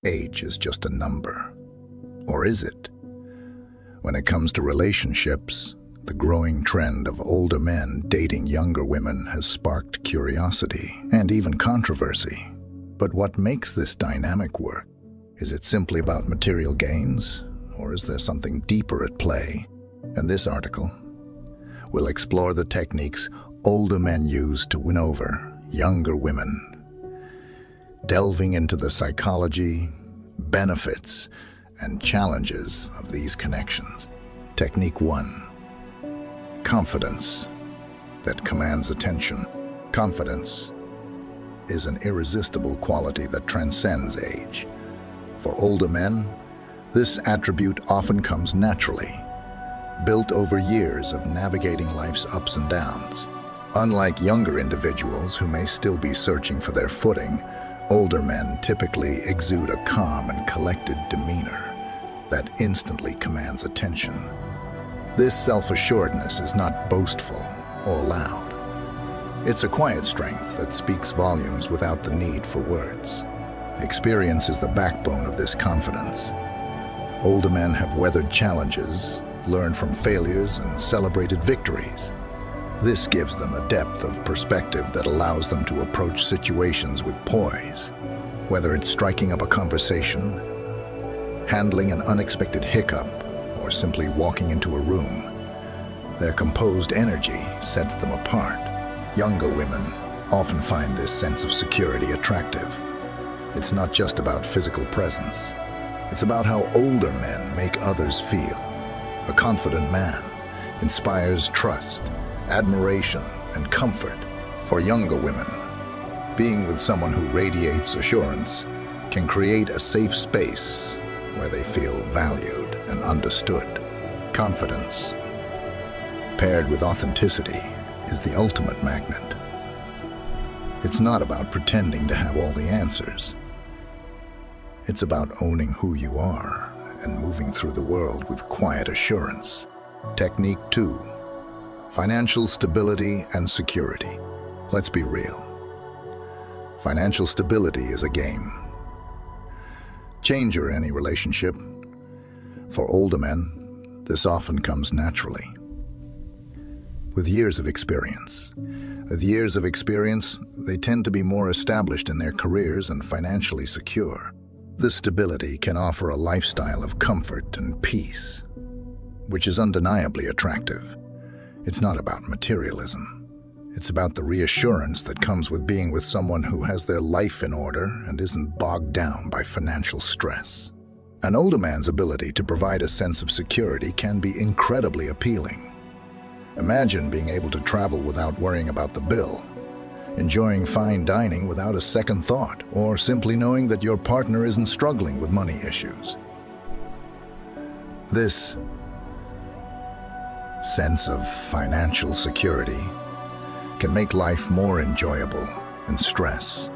age is just a number. Or is it? When it comes to relationships, the growing trend of older men dating younger women has sparked curiosity and even controversy. But what makes this dynamic work? Is it simply about material gains, or is there something deeper at play? In this article, we'll explore the techniques older men use to win over younger women, delving into the psychology, benefits, and challenges of these connections. Technique 1. Confidence that commands attention. Confidence is an irresistible quality that transcends age. For older men, this attribute often comes naturally, built over years of navigating life's ups and downs. Unlike younger individuals who may still be searching for their footing, older men typically exude a calm and collected demeanor that instantly commands attention. This self-assuredness is not boastful or loud. It's a quiet strength that speaks volumes without the need for words. Experience is the backbone of this confidence. Older men have weathered challenges, learned from failures, and celebrated victories. This gives them a depth of perspective that allows them to approach situations with poise. Whether it's striking up a conversation, handling an unexpected hiccup, or simply walking into a room, their composed energy sets them apart. Younger women often find this sense of security attractive. It's not just about physical presence. It's about how older men make others feel. A confident man inspires trust, admiration, and comfort. For younger women, being with someone who radiates assurance can create a safe space where they feel valued and understood. Confidence, paired with authenticity, is the ultimate magnet. It's not about pretending to have all the answers. It's about owning who you are and moving through the world with quiet assurance. Technique 2. Financial stability and security. Let's be real. Financial stability is a game changer in any relationship. For older men, this often comes naturally. With years of experience, they tend to be more established in their careers and financially secure. This stability can offer a lifestyle of comfort and peace, which is undeniably attractive. It's not about materialism. It's about the reassurance that comes with being with someone who has their life in order and isn't bogged down by financial stress. An older man's ability to provide a sense of security can be incredibly appealing. Imagine being able to travel without worrying about the bill, enjoying fine dining without a second thought, or simply knowing that your partner isn't struggling with money issues. This sense of financial security can make life more enjoyable and stress-free,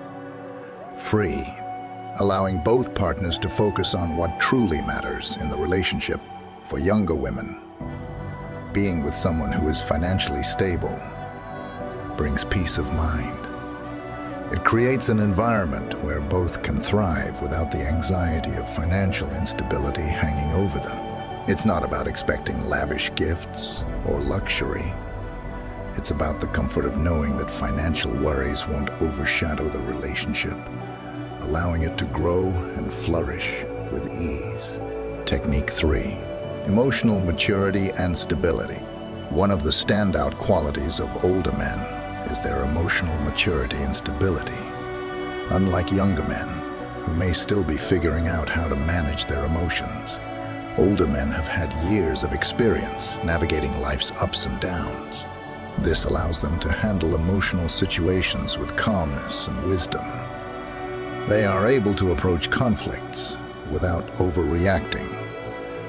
allowing both partners to focus on what truly matters in the relationship. For younger women, being with someone who is financially stable brings peace of mind. It creates an environment where both can thrive without the anxiety of financial instability hanging over them. It's not about expecting lavish gifts or luxury. It's about the comfort of knowing that financial worries won't overshadow the relationship, allowing it to grow and flourish with ease. Technique 3. Emotional maturity and stability. One of the standout qualities of older men is their emotional maturity and stability. Unlike younger men, who may still be figuring out how to manage their emotions, older men have had years of experience navigating life's ups and downs. This allows them to handle emotional situations with calmness and wisdom. They are able to approach conflicts without overreacting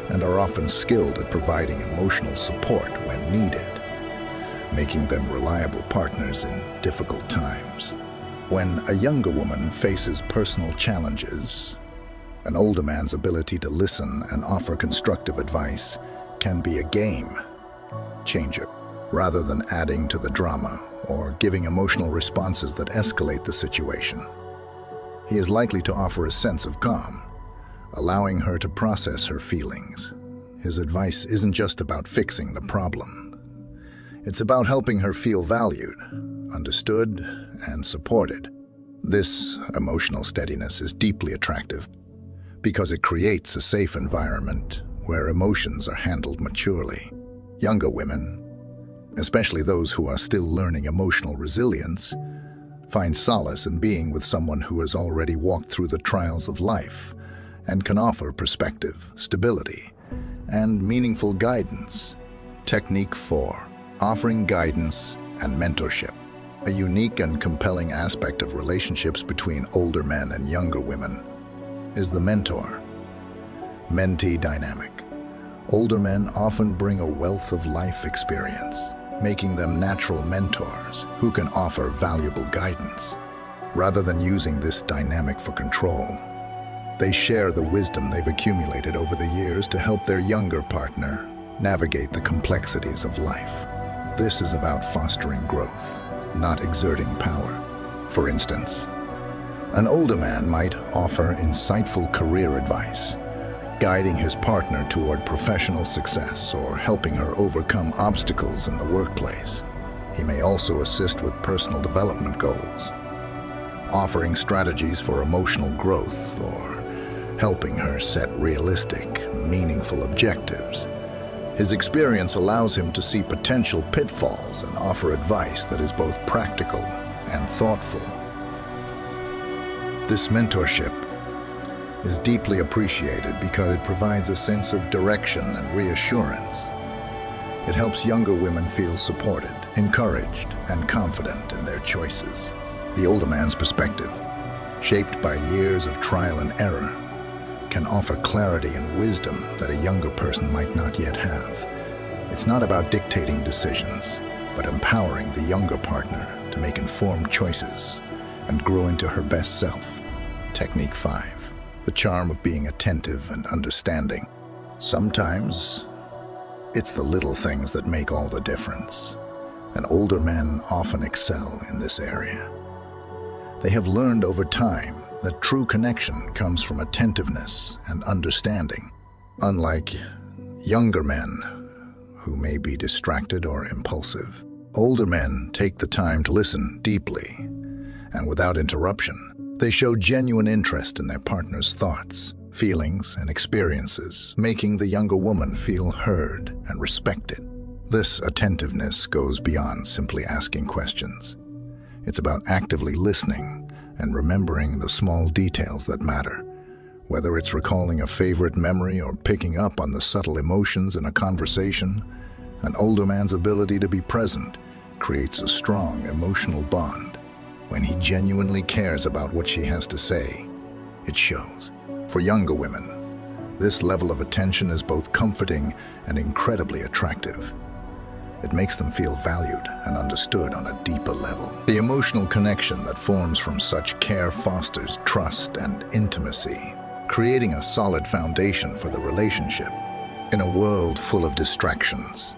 and are often skilled at providing emotional support when needed, making them reliable partners in difficult times. When a younger woman faces personal challenges, an older man's ability to listen and offer constructive advice can be a game changer, rather than adding to the drama or giving emotional responses that escalate the situation. He is likely to offer a sense of calm, allowing her to process her feelings. His advice isn't just about fixing the problem. It's about helping her feel valued, understood, and supported. This emotional steadiness is deeply attractive because it creates a safe environment where emotions are handled maturely. Younger women, especially those who are still learning emotional resilience, find solace in being with someone who has already walked through the trials of life and can offer perspective, stability, and meaningful guidance. Technique 4. Offering guidance and mentorship. A unique and compelling aspect of relationships between older men and younger women is the mentor-mentee dynamic. Older men often bring a wealth of life experience, making them natural mentors who can offer valuable guidance. Rather than using this dynamic for control, they share the wisdom they've accumulated over the years to help their younger partner navigate the complexities of life. This is about fostering growth, not exerting power. For instance, an older man might offer insightful career advice, guiding his partner toward professional success or helping her overcome obstacles in the workplace. He may also assist with personal development goals, offering strategies for emotional growth or helping her set realistic, meaningful objectives. His experience allows him to see potential pitfalls and offer advice that is both practical and thoughtful. This mentorship is deeply appreciated because it provides a sense of direction and reassurance. It helps younger women feel supported, encouraged, and confident in their choices. The older man's perspective, shaped by years of trial and error, can offer clarity and wisdom that a younger person might not yet have. It's not about dictating decisions, but empowering the younger partner to make informed choices and grow into her best self. Technique 5. The charm of being attentive and understanding. Sometimes, it's the little things that make all the difference, and older men often excel in this area. They have learned over time that true connection comes from attentiveness and understanding. Unlike younger men, who may be distracted or impulsive, older men take the time to listen deeply and without interruption. They show genuine interest in their partner's thoughts, feelings, and experiences, making the younger woman feel heard and respected. This attentiveness goes beyond simply asking questions. It's about actively listening and remembering the small details that matter, whether it's recalling a favorite memory or picking up on the subtle emotions in a conversation. An older man's ability to be present creates a strong emotional bond. When he genuinely cares about what she has to say, it shows. For younger women, this level of attention is both comforting and incredibly attractive. It makes them feel valued and understood on a deeper level. The emotional connection that forms from such care fosters trust and intimacy, creating a solid foundation for the relationship. In a world full of distractions,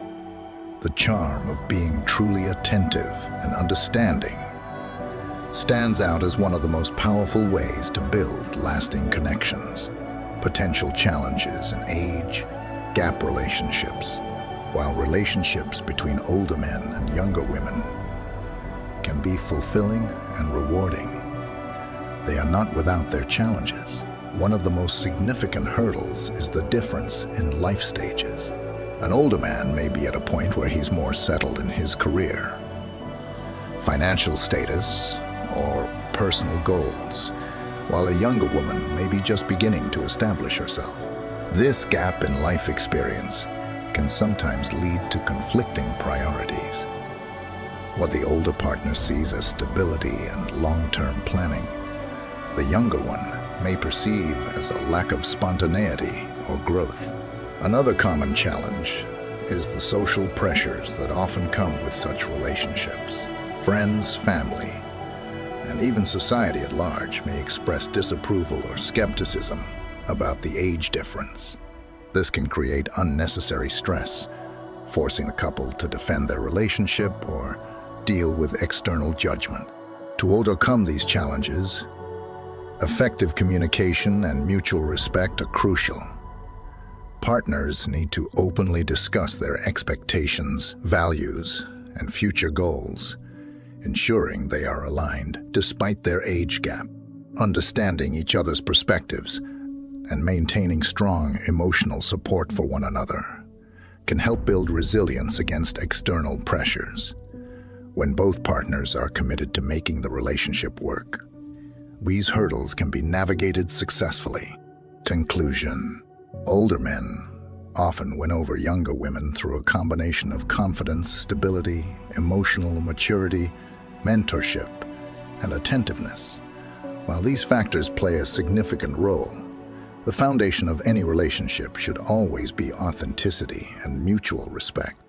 the charm of being truly attentive and understanding stands out as one of the most powerful ways to build lasting connections. Potential challenges in age, gap relationships, while relationships between older men and younger women can be fulfilling and rewarding, they are not without their challenges. One of the most significant hurdles is the difference in life stages. An older man may be at a point where he's more settled in his career, financial status, or personal goals, while a younger woman may be just beginning to establish herself. This gap in life experience can sometimes lead to conflicting priorities. What the older partner sees as stability and long-term planning, the younger one may perceive as a lack of spontaneity or growth. Another common challenge is the social pressures that often come with such relationships. Friends, family, and even society at large may express disapproval or skepticism about the age difference. This can create unnecessary stress, forcing the couple to defend their relationship or deal with external judgment. To overcome these challenges, Effective communication and mutual respect are crucial. Partners need to openly discuss their expectations, values, and future goals, ensuring they are aligned despite their age gap. Understanding each other's perspectives and maintaining strong emotional support for one another can help build resilience against external pressures. When both partners are committed to making the relationship work, these hurdles can be navigated successfully. Conclusion: older men often win over younger women through a combination of confidence, stability, emotional maturity, mentorship, and attentiveness. While these factors play a significant role, the foundation of any relationship should always be authenticity and mutual respect.